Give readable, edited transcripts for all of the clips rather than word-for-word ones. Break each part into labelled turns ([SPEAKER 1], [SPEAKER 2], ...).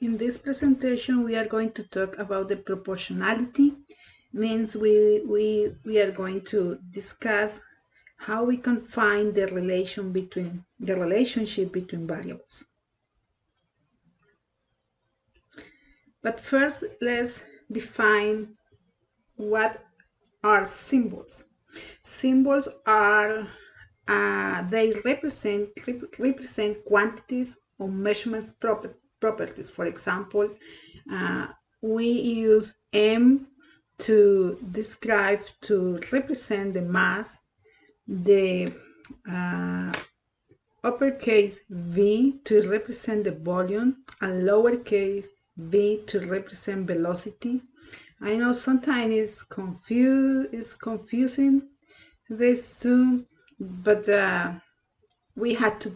[SPEAKER 1] In this presentation, we are going to talk about the proportionality. Means we are going to discuss how we can find the relationship between variables. But first, let's define what are symbols. Symbols are they represent quantities or measurements properties. For example, we use M to represent the mass, the uppercase V to represent the volume, and lowercase v to represent velocity. I know sometimes it's confusing these two, but we had to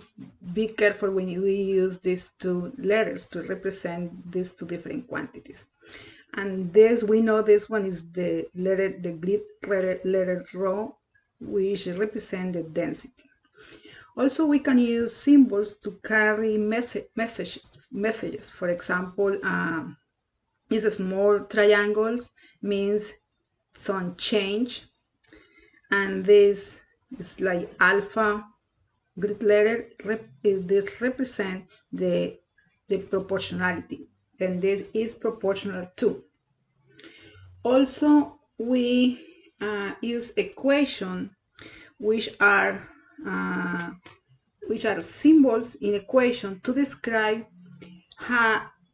[SPEAKER 1] be careful when we use these two letters to represent these two different quantities. And this, we know this one is the Greek letter rho, which represent the density. Also, we can use symbols to carry messages. For example, these small triangles means some change, and this is like alpha Greek letter. This represent the proportionality, and this is proportional to. Also, we use equation, which are symbols in equation to describe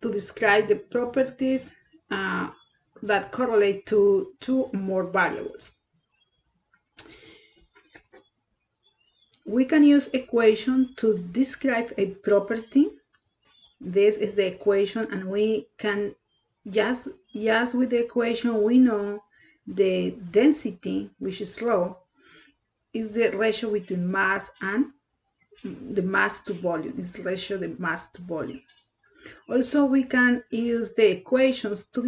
[SPEAKER 1] the properties that correlate to two or more variables. We can use equation to describe a property. This is the equation, and we can just with the equation we know the density, which is rho, is the ratio between mass and the mass to volume. Is the ratio the mass to volume. Also, we can use the equations to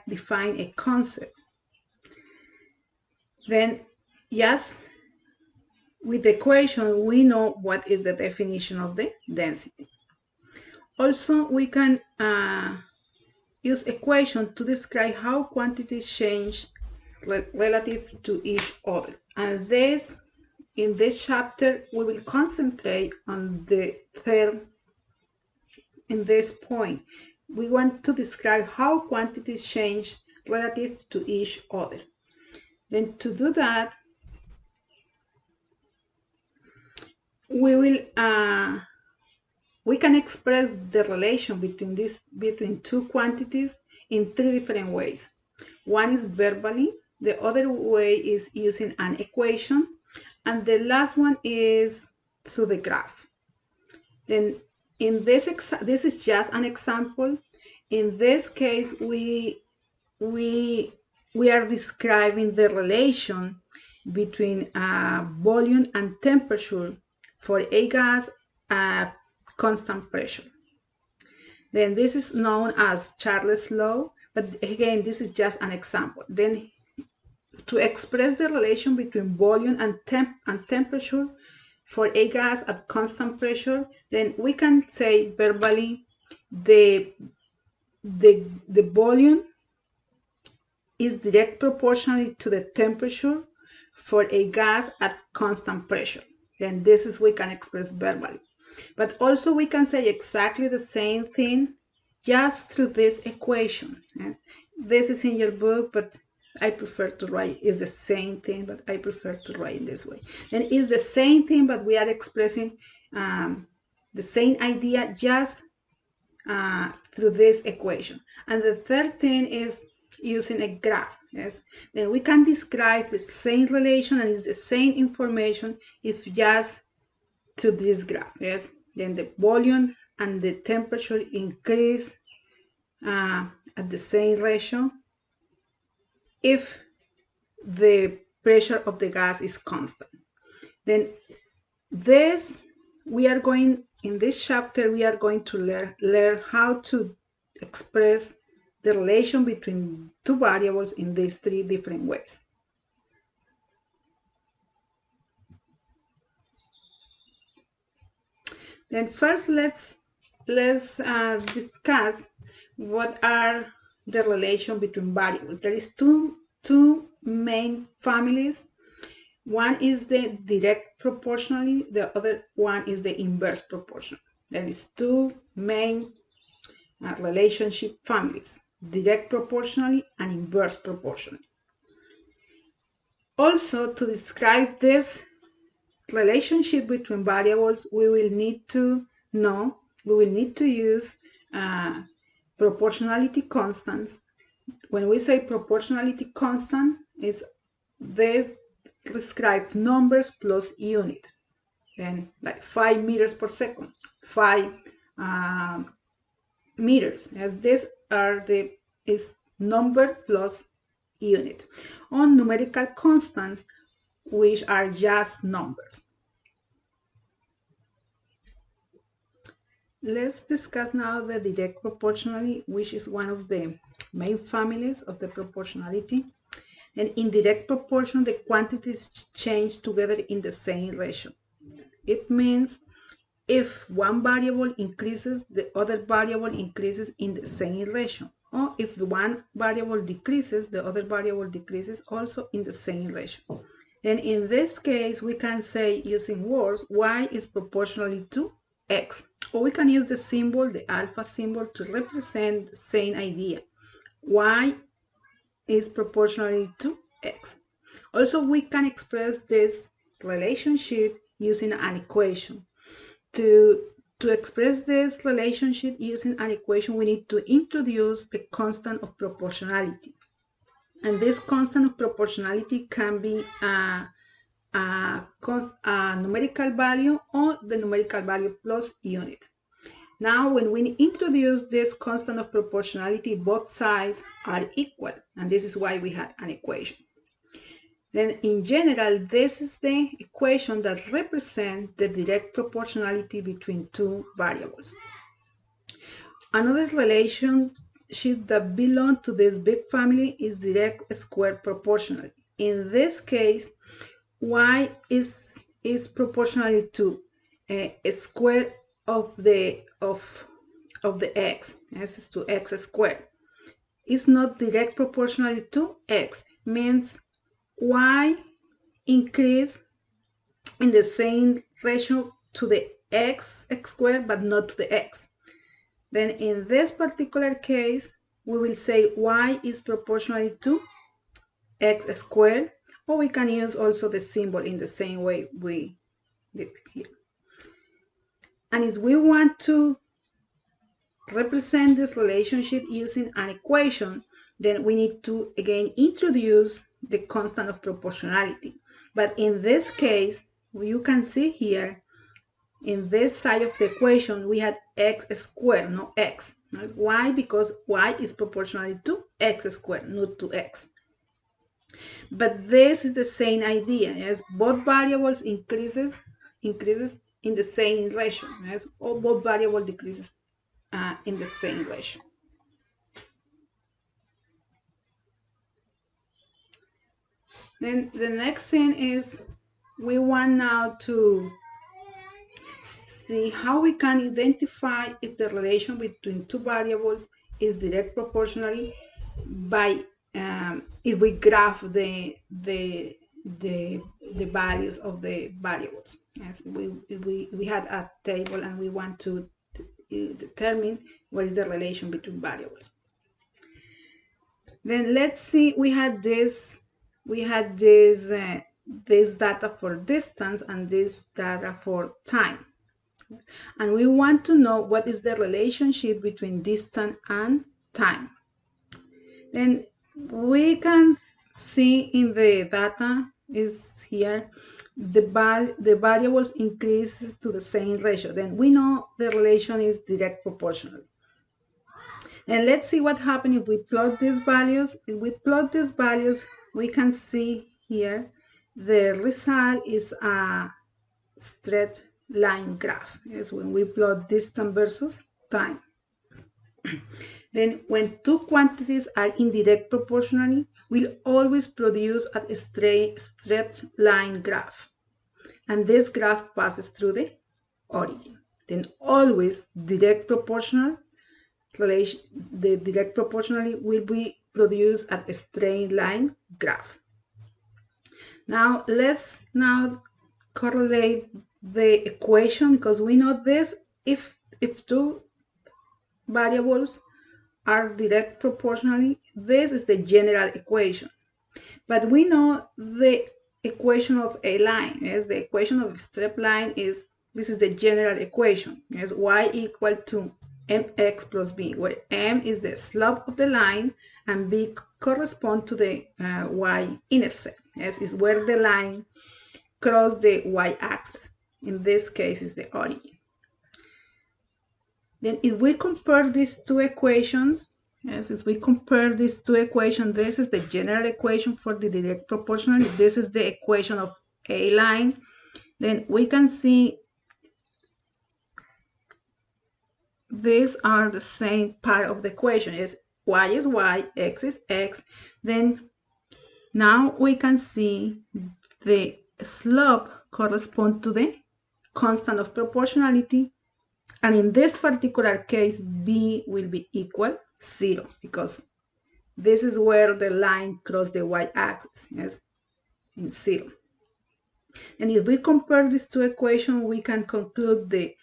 [SPEAKER 1] define a concept. Then, yes, with the equation, we know what is the definition of the density. Also, we can use equation to describe how quantities change relative to each other. And in this chapter, we will concentrate on the third. In this point, we want to describe how quantities change relative to each other. Then to do that, we can express the relation between two quantities in three different ways. One is verbally, the other way is using an equation, and the last one is through the graph. Then in this is just an example. In this case, we are describing the relation between volume and temperature for a gas at constant pressure. Then this is known as Charles' law, but again, this is just an example. Then to express the relation between volume and temperature for a gas at constant pressure, then we can say verbally the volume is direct proportionally to the temperature for a gas at constant pressure. Then this is we can express verbally. But also we can say exactly the same thing just through this equation. Yes? This is in your book, but I prefer to write is the same thing, but I prefer to write in this way. Then it's the same thing, but we are expressing the same idea just through this equation. And the third thing is using a graph. Yes, then we can describe the same relation and it's the same information if just to this graph. Yes, then the volume and the temperature increase at the same ratio if the pressure of the gas is constant. Then in this chapter we are going to learn how to express the relation between two variables in these three different ways. Then first let's let's discuss what are the relation between variables. There is two main families. One is the direct proportionally, the other one is the inverse proportional. There is two main relationship families, direct proportionally and inverse proportionally. Also, to describe this relationship between variables, we will need to use proportionality constants. When we say proportionality constant, is this described numbers plus unit. Then like 5 meters per second, 5 meters, as these are is number plus unit. On numerical constants, which are just numbers. Let's discuss now the direct proportionality, which is one of the main families of the proportionality. And in direct proportion, the quantities change together in the same ratio. It means if one variable increases, the other variable increases in the same ratio. Or if one variable decreases, the other variable decreases also in the same ratio. And in this case, we can say using words, y is proportionally to x. Or we can use the symbol, the alpha symbol, to represent the same idea. Y is proportionally to x. Also, we can express this relationship using an equation. To express this relationship using an equation, we need to introduce the constant of proportionality. And this constant of proportionality can be a numerical value or the numerical value plus unit. Now, when we introduce this constant of proportionality, both sides are equal, and this is why we had an equation. Then, in general, this is the equation that represents the direct proportionality between two variables. Another relationship that belongs to this big family is direct square proportionality. In this case, y is proportionally to a square of the x. This is to x squared. It's not direct proportionally to x. Means y increase in the same ratio to the x squared, but not to the x. Then in this particular case, we will say y is proportionally to x squared, or we can use also the symbol in the same way we did here. And if we want to represent this relationship using an equation, then we need to again introduce the constant of proportionality. But in this case, you can see here, in this side of the equation, we had x squared, no x. Why? Because y is proportionally to x squared, not to x. But this is the same idea, yes? Both variables increases in the same ratio, yes? Or both variable decreases in the same ratio. Then the next thing is we want now to see how we can identify if the relation between two variables is direct proportionally by if we graph the values of the variables. Yes, we had a table and we want to determine what is the relation between variables. Then let's see, we had this data for distance and this data for time. And we want to know what is the relationship between distance and time. Then we can see in the data is here, the variables increases to the same ratio. Then we know the relation is direct proportional. And let's see what happens if we plot these values. If we plot these values, we can see here the result is a straight line graph. Yes, when we plot distance versus time. Then when two quantities are indirect proportionally, we'll always produce a straight line graph. And this graph passes through the origin. then always direct proportional relation, the direct proportionality will be produced at a straight line graph. Now let's correlate the equation, because we know this, if two variables are direct proportionally, this is the general equation. But we know the equation of a line, yes, the equation of a straight line is, this is the general equation, yes, y equal to mx plus b, where m is the slope of the line and b correspond to the y-intercept, yes, is where the line crosses the y-axis. In this case is the origin. Then if we compare these two equations, yes, if we compare these two equations, this is the general equation for the direct proportionality, this is the equation of a line, then we can see these are the same part of the equation. Yes, y is y, x is x. Then now we can see the slope corresponds to the constant of proportionality, and in this particular case b will be equal 0, because this is where the line crosses the y-axis, yes, in 0. And if we compare these two equations, we can conclude the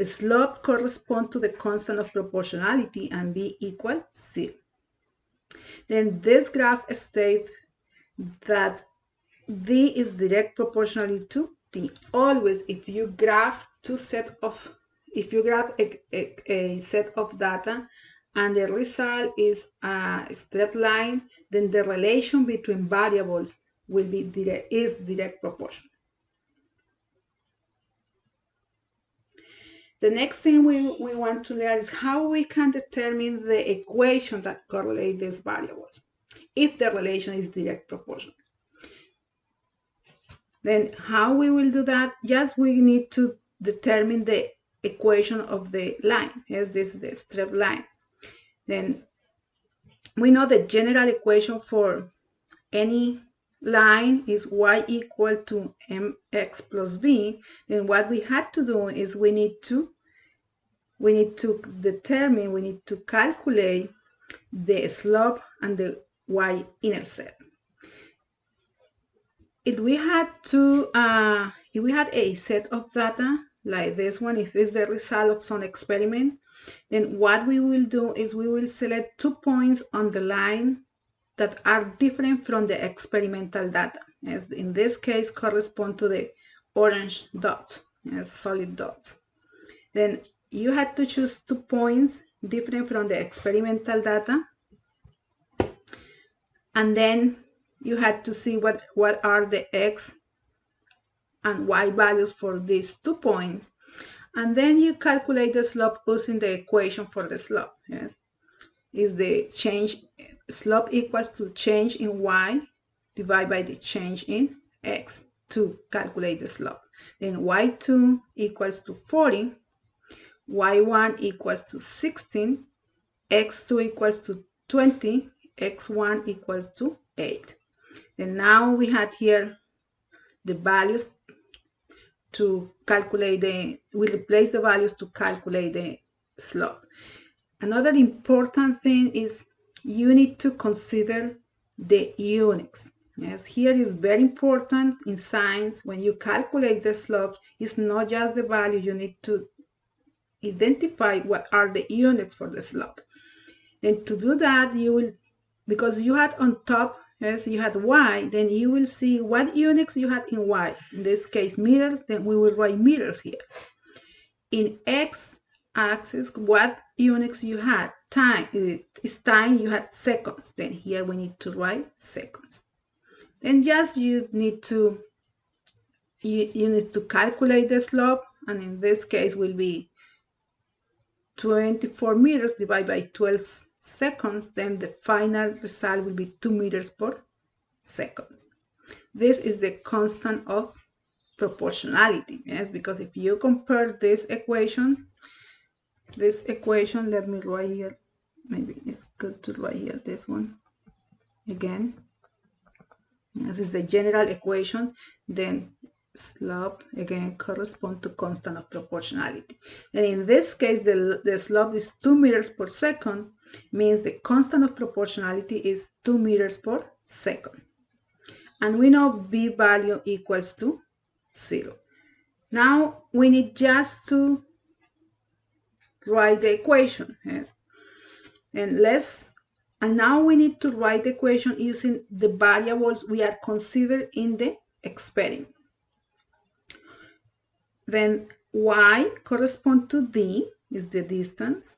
[SPEAKER 1] slope corresponds to the constant of proportionality and b equal 0. Then this graph states that d is direct proportionally to t. Always, if you graph a set of data and the result is a straight line, then the relation between variables will be direct proportional. The next thing we want to learn is how we can determine the equation that correlate these variables if the relation is direct proportional. Then how we will do that? Just we need to determine the equation of the line. Yes, this is the straight line. Then we know the general equation for any line is y equal to mx plus b. Then what we had to do is we need to calculate the slope and the y-intercept. If we had a set of data like this one, if it's the result of some experiment, then what we will do is we will select 2 points on the line that are different from the experimental data. As in this case, correspond to the orange dot, as solid dots. Then you had to choose 2 points different from the experimental data, and then you had to see what are the x and y values for these 2 points, and then you calculate the slope using the equation for the slope. Yes, is the slope equals to change in y divided by the change in x to calculate the slope. Then y2 equals to 40, y1 equals to 16, x2 equals to 20, x1 equals to 8. And now we had here the values to calculate we replace the values to calculate the slope. Another important thing is you need to consider the units. Yes, here is very important in science. When you calculate the slope, it's not just the value, you need to identify what are the units for the slope. And to do that, you will, because you had on top, yes, you had y, then you will see what units you had in y. In this case, meters, then we will write meters here. In x-axis, what units you had? Time, it's time, you had seconds. Then here we need to write seconds. Then just you need to calculate the slope, and in this case will be 24 meters divided by 12 seconds, then the final result will be 2 meters per second. This is the constant of proportionality, yes, because if you compare this equation, let me write here, maybe it's good to write here this one again. This is the general equation, then slope again correspond to constant of proportionality. And in this case, the slope is 2 meters per second, means the constant of proportionality is 2 meters per second. And we know b value equals to 0. Now we need just to write the equation. Yes? And now we need to write the equation using the variables we are considered in the experiment. Then y corresponds to d, is the distance.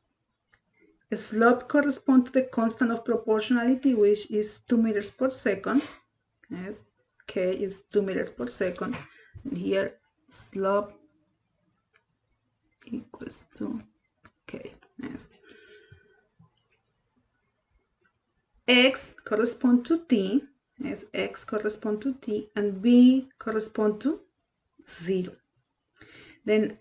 [SPEAKER 1] The slope corresponds to the constant of proportionality, which is 2 meters per second. Yes, k is 2 meters per second. And here, slope equals to k. Yes. X corresponds to t. Yes, x corresponds to t, and b corresponds to 0. Then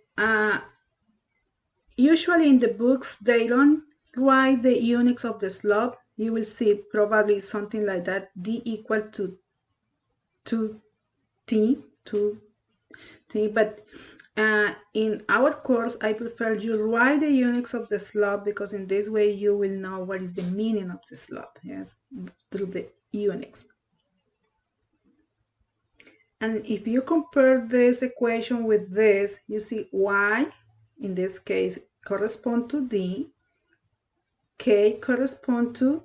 [SPEAKER 1] usually in the books they don't write the units of the slope. You will see probably something like that, d equal to 2t, but in our course I prefer you write the units of the slope, because in this way you will know what is the meaning of the slope, yes, through the units. And if you compare this equation with this, you see y, in this case, correspond to d, k correspond to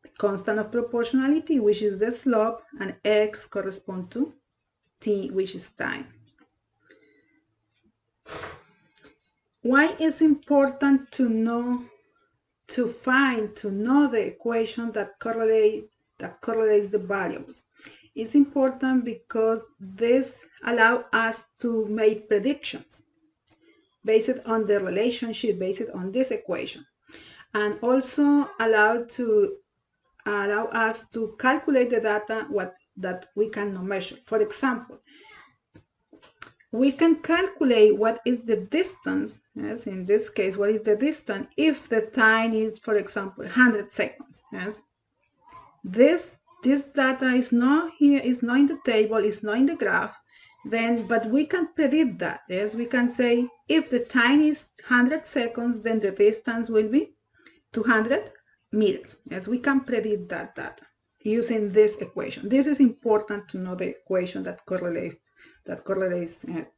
[SPEAKER 1] the constant of proportionality, which is the slope, and x correspond to t, which is time. Why is important to know the equation that correlates the variables? It's important because this allows us to make predictions based on the relationship, based on this equation, and also allow us to calculate the data that we cannot measure. For example, we can calculate what is the distance, yes, in this case, what is the distance if the time is, for example, 100 seconds, yes. This data is not here, is not in the table, is not in the graph, but we can predict that, yes. We can say if the time is 100 seconds, then the distance will be 200 meters, yes. We can predict that data using this equation. This is important to know the equation that correlates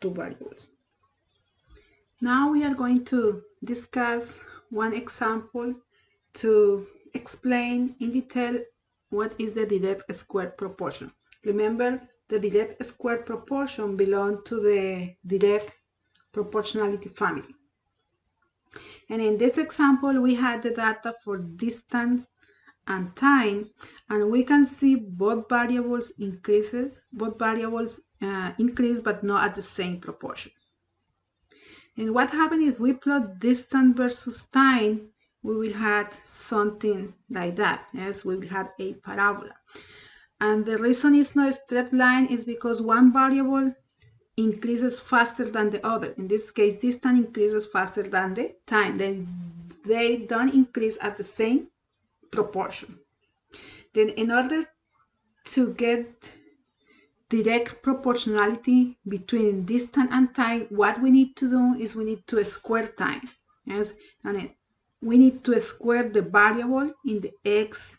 [SPEAKER 1] two variables. Now we are going to discuss one example to explain in detail what is the direct square proportion. Remember, the direct square proportion belongs to the direct proportionality family. And in this example, we had the data for distance and time, and we can see both variables increase, but not at the same proportion. And what happens if we plot distance versus time? We will have something like that. Yes, we will have a parabola. And the reason it's not a straight line is because one variable increases faster than the other. In this case, distance increases faster than the time. Then they don't increase at the same proportion. Then in order to get direct proportionality between distance and time, what we need to do is we need to square time. Yes, and we need to square the variable in the x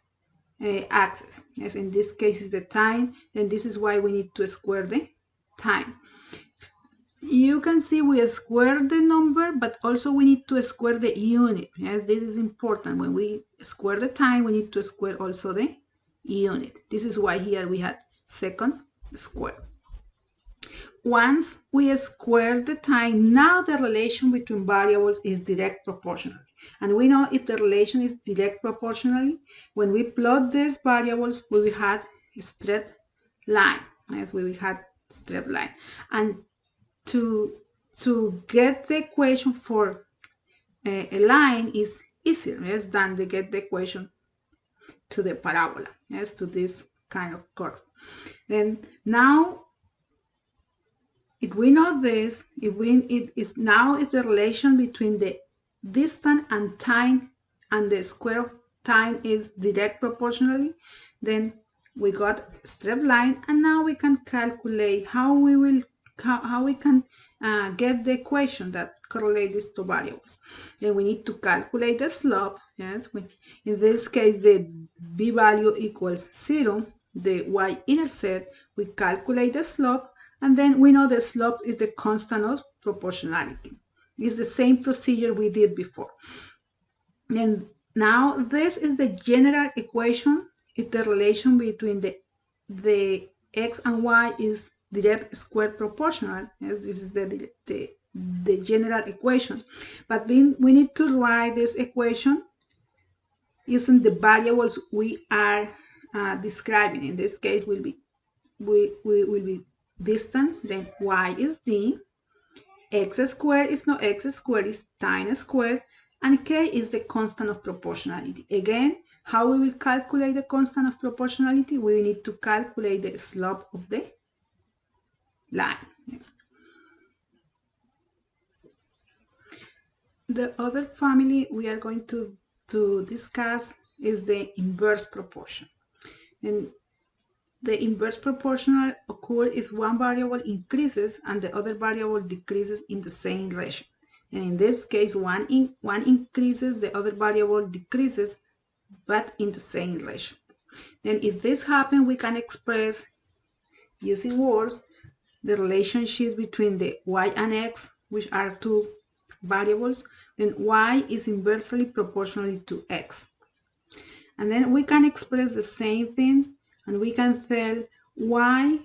[SPEAKER 1] axis. Yes, in this case is the time, and this is why we need to square the time. You can see we square the number, but also we need to square the unit. Yes, this is important. When we square the time, we need to square also the unit. This is why here we had second square. Once we square the time, now the relation between variables is direct proportional. And we know if the relation is direct proportionally, when we plot these variables, we will have a straight line. Yes, we will have straight line. And to get the equation for a line is easier, yes, than to get the equation to the parabola, yes, to this kind of curve. And now, if we know this, if the relation between the distance and time and the square of time is direct proportionally, then we got straight line, and now we can calculate how we can get the equation that correlate these two variables. Then we need to calculate the slope. Yes, in this case the b value equals 0, the y-intercept, we calculate the slope, and then we know the slope is the constant of proportionality. It's the same procedure we did before. And now this is the general equation. If the relation between the x and y is direct square proportional. Yes, this is the general equation. But we need to write this equation using the variables we are describing. In this case, will be distance, then y is d, x squared is not x squared, is tan squared, and k is the constant of proportionality. Again, how we will calculate the constant of proportionality? We need to calculate the slope of the line. Yes. The other family we are going to discuss is the inverse proportion. And the inverse proportional occurs if one variable increases and the other variable decreases in the same ratio. And in this case, one increases, the other variable decreases, but in the same ratio. Then if this happens, we can express using words the relationship between the y and x, which are two variables. Then y is inversely proportional to x. And then we can express the same thing, and we can tell y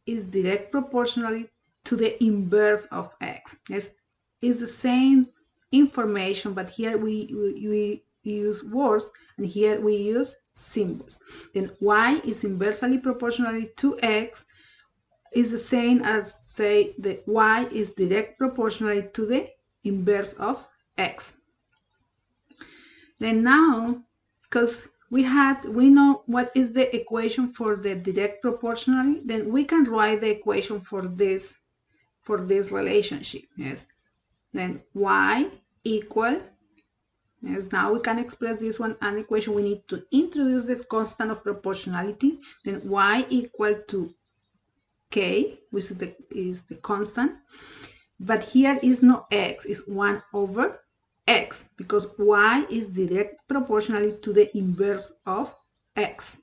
[SPEAKER 1] is direct proportionally to the inverse of x. It's the same information, but here we use words, and here we use symbols. Then y is inversely proportionally to x is the same as say that y is direct proportionally to the inverse of x. Then now, because we know what is the equation for the direct proportionally, then we can write the equation for this relationship. Yes. Then y equal, yes, now we can express this one an equation. We need to introduce the constant of proportionality. Then y equal to k, which is the constant. But here is no x, it's 1 over x, because y is direct proportionally to the inverse of x.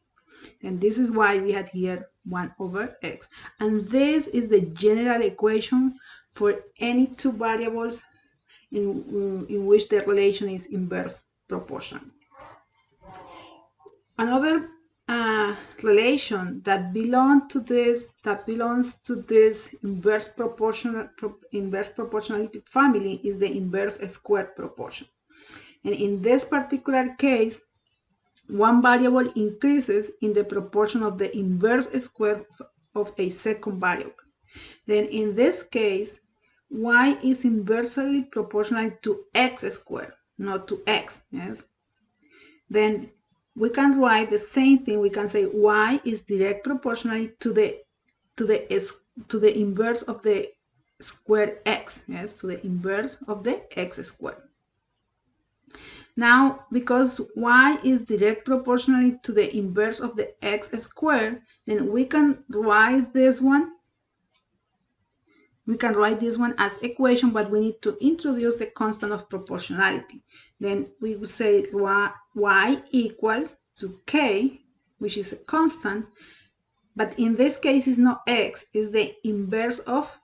[SPEAKER 1] And this is why we had here 1 over x. And this is the general equation for any two variables in which the relation is inverse proportional. Another relation that belongs to this inverse proportionality family is the inverse square proportion. And in this particular case, one variable increases in the proportion of the inverse square of a second variable. Then in this case, y is inversely proportional to x squared, not to x. Yes. Then we can write the same thing. We can say y is direct proportionally to the inverse of the squared x. Yes, to the inverse of the x squared. Now, because y is direct proportionally to the inverse of the x squared, then we can write this one. We can write this one as equation, but we need to introduce the constant of proportionality. Then we will say y equals to k, which is a constant, but in this case it's not x, it's the inverse of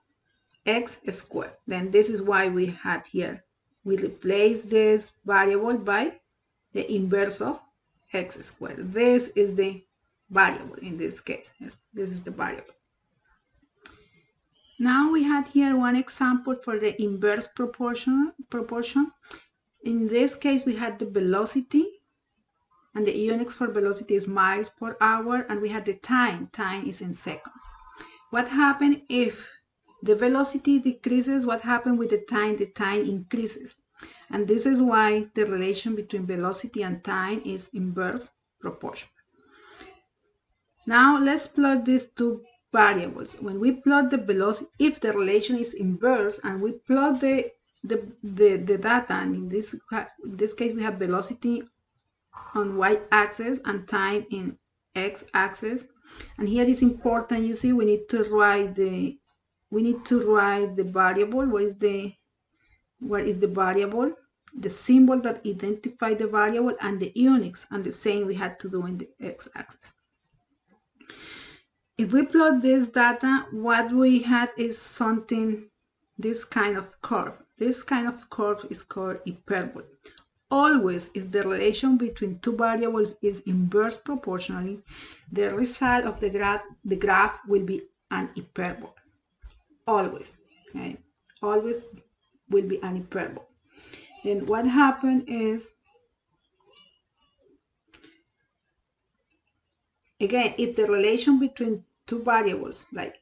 [SPEAKER 1] x squared. Then this is why we had here, we replace this variable by the inverse of x squared. This is the variable in this case. Yes, this is the variable. Now we had here one example for the inverse proportion. In this case, we had the velocity, and the units for velocity is miles per hour, and we had the time. Time is in seconds. What happens if the velocity decreases? What happens with the time? The time increases. And this is why the relation between velocity and time is inverse proportional. Now let's plot these two variables. When we plot the velocity, if the relation is inverse, and we plot the data, and in this case we have velocity on y-axis and time in x-axis. And here is important, you see, we need to write the variable. What is the variable? The symbol that identifies the variable and the units, and the same we had to do in the x-axis. If we plot this data, what we had is something, this kind of curve. This kind of curve is called hyperbola. Always, if the relation between two variables is inverse proportionally, the result of the graph will be an hyperbola. Always, okay? Always will be an hyperbola. Then what happened is, again, if the relation between two variables, like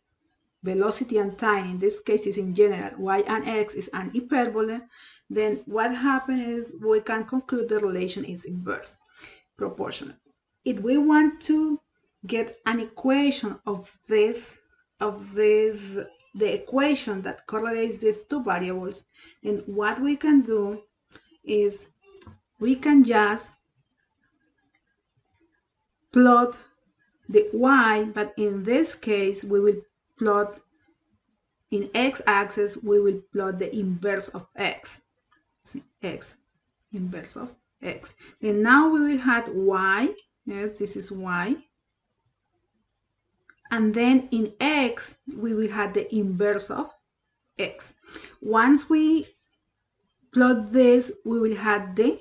[SPEAKER 1] velocity and time, in this case is in general, y and x is an hyperbola, then what happens is we can conclude the relation is inverse proportional. If we want to get an equation of the equation that correlates these two variables, then what we can do is we can just plot the y, but in this case we will plot in x-axis, we will plot the inverse of x. See, x, inverse of x. Then now we will have y, yes, this is y. And then in x, we will have the inverse of x. Once we plot this, we will have the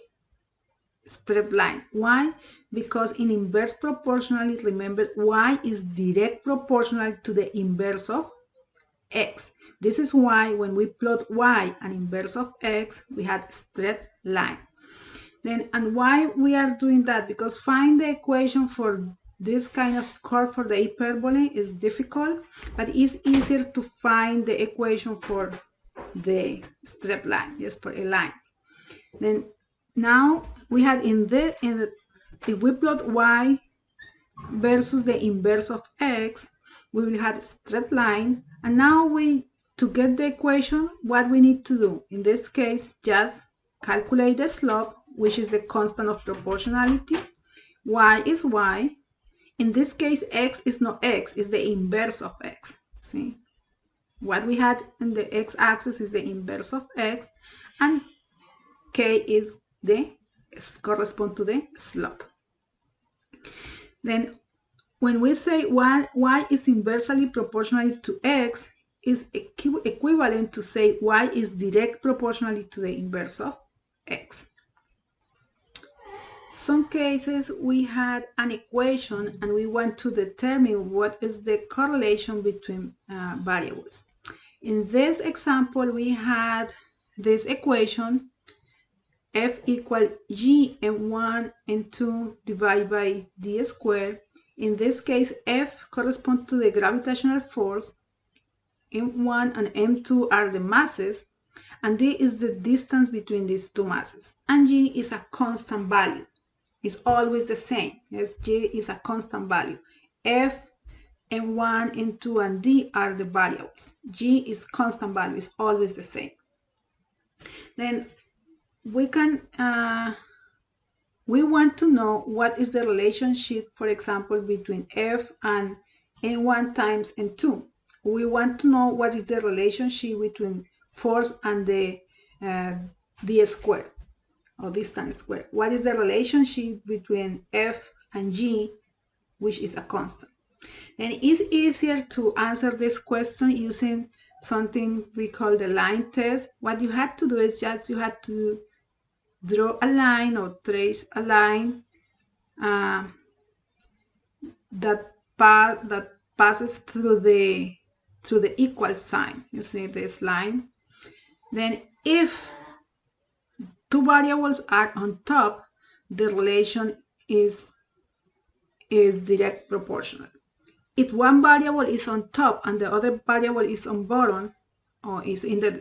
[SPEAKER 1] straight line. Why? Because in inverse proportionality, remember, y is direct proportional to the inverse of x. This is why when we plot y and inverse of x, we had straight line. Then, and why we are doing that? Because find the equation for this kind of curve for the hyperbola is difficult, but it's easier to find the equation for the straight line, yes, for a line. Then now we had if we plot y versus the inverse of x, we will have a straight line. And now to get the equation, what we need to do? In this case, just calculate the slope, which is the constant of proportionality. Y is y. In this case, x is not x, it's the inverse of x. See? What we had in the x-axis is the inverse of x, and k is correspond to the slope. Then when we say y is inversely proportional to x, is equivalent to say y is direct proportionally to the inverse of x. Some cases we had an equation and we want to determine what is the correlation between variables. In this example, we had this equation f equal g m1 m2 divided by d squared. In this case, f corresponds to the gravitational force, m1 and m2 are the masses, and d is the distance between these two masses. And g is a constant value. It's always the same. Yes, g is a constant value. F, m1, m2, and d are the variables. G is constant value. It's always the same. Then we want to know what is the relationship, for example, between f and n1 times n2. We want to know what is the relationship between force and the d squared, or distance squared. What is the relationship between f and g, which is a constant? And it's easier to answer this question using something we call the line test. What you have to do is just you have to draw a line or trace a line that passes through the equal sign. You see this line. Then if two variables are on top, the relation is direct proportional. If one variable is on top and the other variable is on bottom, or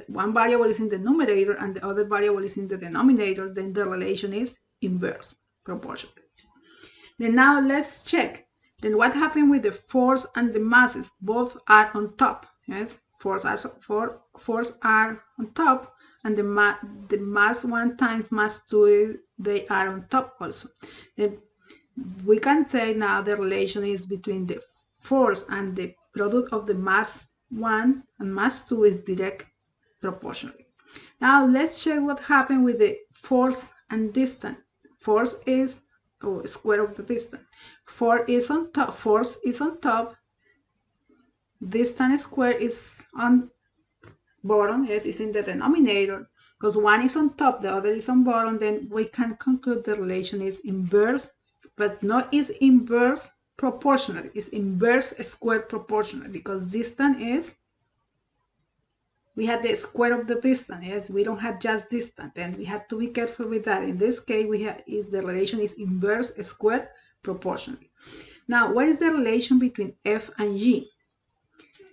[SPEAKER 1] one variable is in the numerator and the other variable is in the denominator, then the relation is inverse proportional. Then now let's check. Then what happened with the force and the masses? Both are on top. Yes, force are on top, and the mass 1 times mass 2, they are on top also. Then we can say now the relation is between the force and the product of the mass 1 and mass 2 is direct proportional. Now let's check what happened with the force and distance. Force is square of the distance. Force is on top. Distance square is on bottom. Yes, it's in the denominator. Because one is on top, the other is on bottom, then we can conclude the relation is inverse, but not is inverse proportional. It's inverse square proportional because distance is, we had the square of the distance. Yes, we don't have just distance, and we have to be careful with that. In this case, the relation is inverse square proportional. Now, what is the relation between F and G?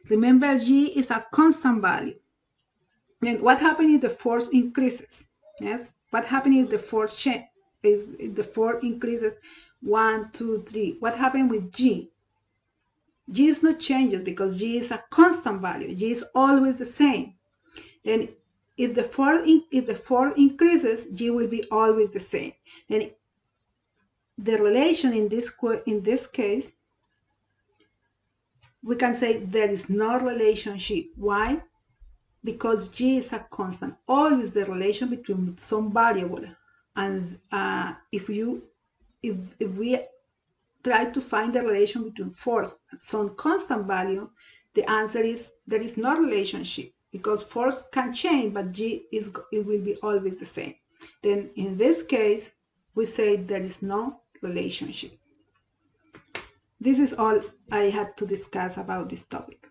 [SPEAKER 1] Remember, G is a constant value. Then what happens if the force increases? Yes, what happens if the force change? If the force increases 1, 2, 3? What happens with G? G is not changes because G is a constant value. G is always the same. Then if the force increases, G will be always the same. Then the relation in this case, we can say there is no relationship. Why? Because G is a constant, always the relation between some variable. And if we try to find the relation between force and some constant value, the answer is there is no relationship because force can change, but it will be always the same. Then in this case, we say there is no relationship. This is all I had to discuss about this topic.